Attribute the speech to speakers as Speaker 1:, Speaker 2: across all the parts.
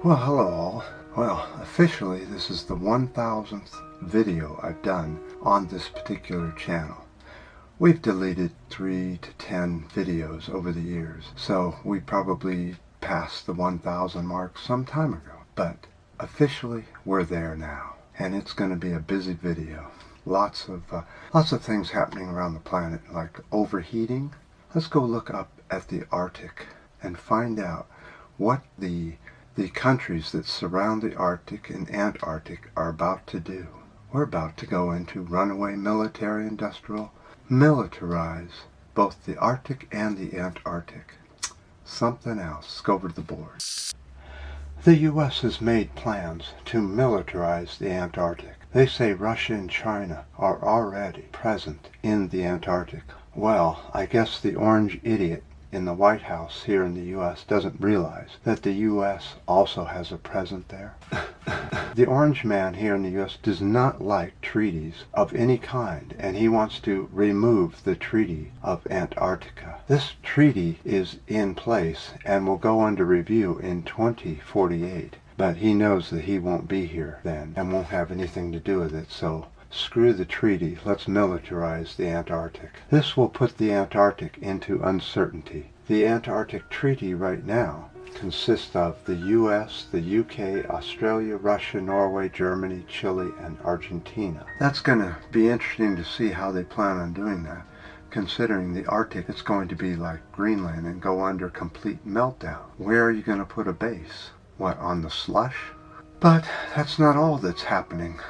Speaker 1: Well, hello all. Well, officially this is the 1000th video I've done on this particular channel. We've deleted 3 to 10 videos over the years, so we probably passed the 1000 mark some time ago. But officially we're there now, and it's going to be a busy video. Lots of things happening around the planet, like overheating. Let's go look up at the Arctic and find out what the countries that surround the Arctic and Antarctic are about to do. We're about to go into runaway militarize both the Arctic and the Antarctic. Something else. Let's go over to the board. The U.S. has made plans to militarize the Antarctic. They say Russia and China are already present in the Antarctic. Well, I guess the orange idiot in the White House here in the U.S. doesn't realize that the U.S. also has a presence there. The orange man here in the U.S. does not like treaties of any kind, and he wants to remove the Treaty of Antarctica. This treaty is in place and will go under review in 2048, but he knows that he won't be here then and won't have anything to do with it, so screw the treaty, let's militarize the Antarctic. This will put the Antarctic into uncertainty. The Antarctic Treaty right now consists of the US, the UK, Australia, Russia, Norway, Germany, Chile, and Argentina. That's going to be interesting to see how they plan on doing that, considering the Arctic is going to be like Greenland and go under complete meltdown. Where are you going to put a base? What, on the slush? But that's not all that's happening.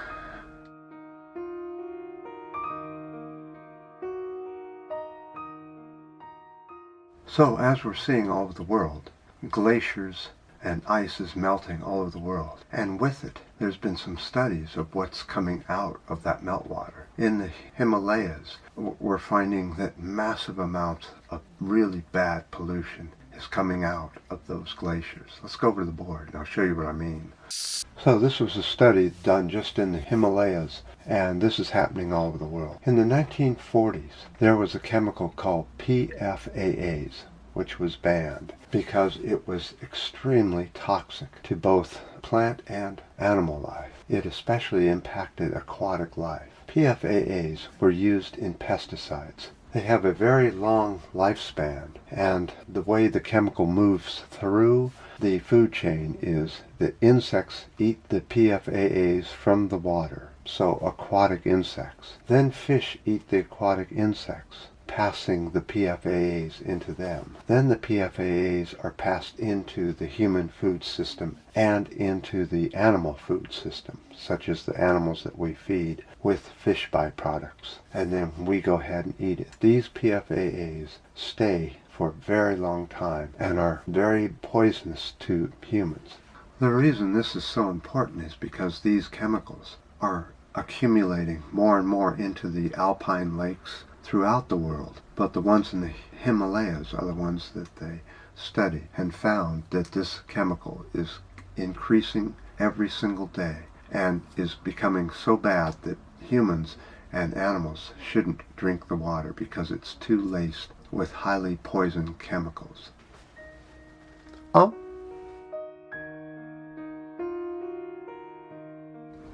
Speaker 1: So, as we're seeing all over the world, glaciers and ice is melting all over the world. And with it, there's been some studies of what's coming out of that meltwater. In the Himalayas, we're finding that massive amounts of really bad pollution is coming out of those glaciers. Let's go over to the board and I'll show you what I mean. So this was a study done just in the Himalayas, and this is happening all over the world. In the 1940s, there was a chemical called PFAAs, which was banned because it was extremely toxic to both plant and animal life. It especially impacted aquatic life. PFAAs were used in pesticides. They have a very long lifespan, and the way the chemical moves through the food chain is that insects eat the PFAAs from the water, so aquatic insects. Then fish eat the aquatic insects, passing the PFAAs into them. Then the PFAAs are passed into the human food system and into the animal food system, such as the animals that we feed with fish byproducts. And then we go ahead and eat it. These PFAAs stay for a very long time and are very poisonous to humans. The reason this is so important is because these chemicals are accumulating more and more into the alpine lakes throughout the world, but the ones in the Himalayas are the ones that they study and found that this chemical is increasing every single day and is becoming so bad that humans and animals shouldn't drink the water because it's too laced with highly poisoned chemicals.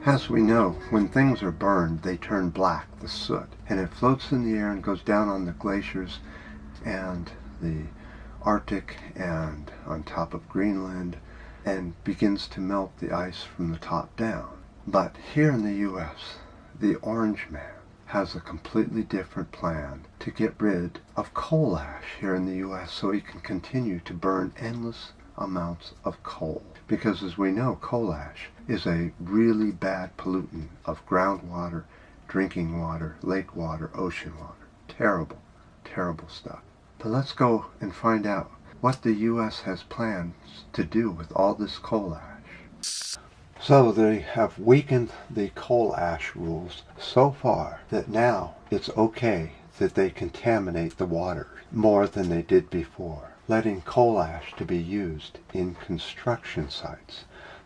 Speaker 1: As we know, when things are burned, they turn black, the soot, and it floats in the air and goes down on the glaciers and the Arctic and on top of Greenland and begins to melt the ice from the top down. But here in the U.S., the orange man has a completely different plan to get rid of coal ash here in the U.S. so he can continue to burn endless amounts of coal. Because as we know, coal ash is a really bad pollutant of groundwater, drinking water, lake water, ocean water. Terrible, terrible stuff. But let's go and find out what the U.S. has plans to do with all this coal ash. So they have weakened the coal ash rules so far that now it's okay that they contaminate the water more than they did before, letting coal ash to be used in construction sites.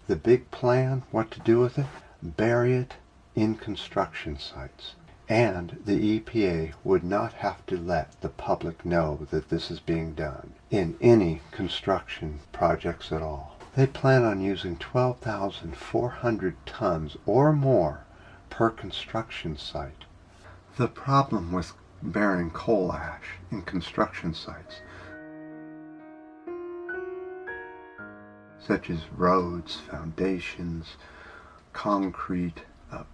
Speaker 1: The big plan, what to do with it? Bury it in construction sites. And the EPA would not have to let the public know that this is being done in any construction projects at all. They plan on using 12,400 tons or more per construction site. The problem with burying coal ash in construction sites, such as roads, foundations, concrete,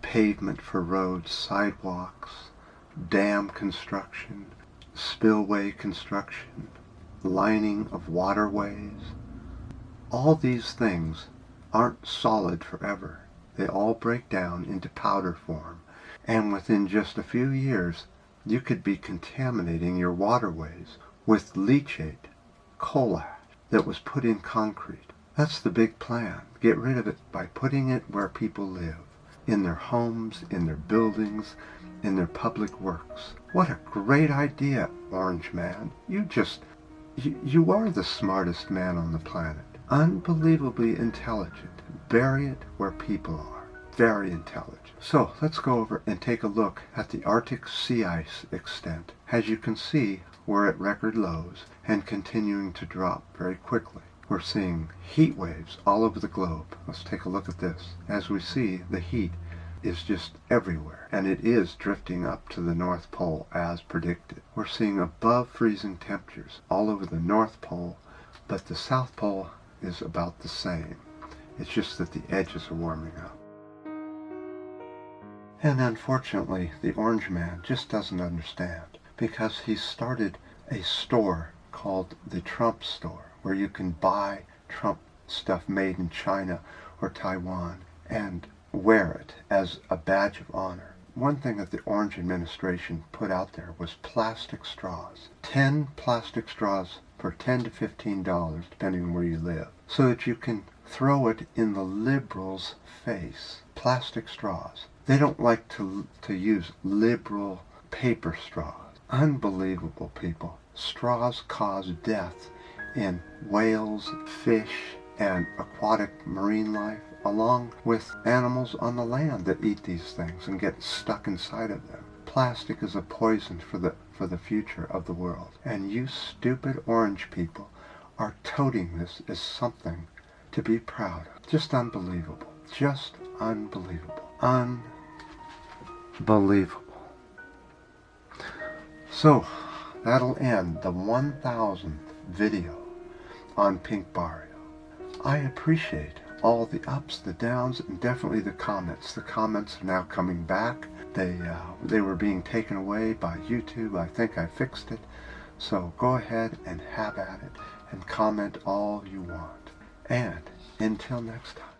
Speaker 1: pavement for roads, sidewalks, dam construction, spillway construction, lining of waterways. All these things aren't solid forever. They all break down into powder form, and within just a few years you could be contaminating your waterways with leachate, coal ash that was put in concrete. That's the big plan. Get rid of it by putting it where people live, in their homes, in their buildings, in their public works. What a great idea, Orange Man. You are the smartest man on the planet. Unbelievably intelligent. Bury it where people are. Very intelligent. So let's go over and take a look at the Arctic sea ice extent. As you can see, we're at record lows and continuing to drop very quickly. We're seeing heat waves all over the globe. Let's take a look at this. As we see, the heat is just everywhere, and it is drifting up to the North Pole as predicted. We're seeing above freezing temperatures all over the North Pole, but the South Pole is about the same. It's just that the edges are warming up. And unfortunately, the Orange Man just doesn't understand, because he's started a store called the Trump Store, where you can buy Trump stuff made in China or Taiwan and wear it as a badge of honor. One thing that the Orange administration put out there was plastic straws. 10 plastic straws for $10 to $15, depending on where you live, so that you can throw it in the liberals' face. Plastic straws. They don't like to use liberal paper straws. Unbelievable, people. Straws cause death in whales, fish, and aquatic marine life, along with animals on the land that eat these things and get stuck inside of them. Plastic is a poison for the future of the world. And you stupid orange people are toting this as something to be proud of. Just unbelievable. Just unbelievable. Unbelievable. So, that'll end the 1000th video on Pink Barrio. I appreciate all the ups, the downs, and definitely the comments. The comments are now coming back. They were being taken away by YouTube. I think I fixed it. So go ahead and have at it and comment all you want. And until next time.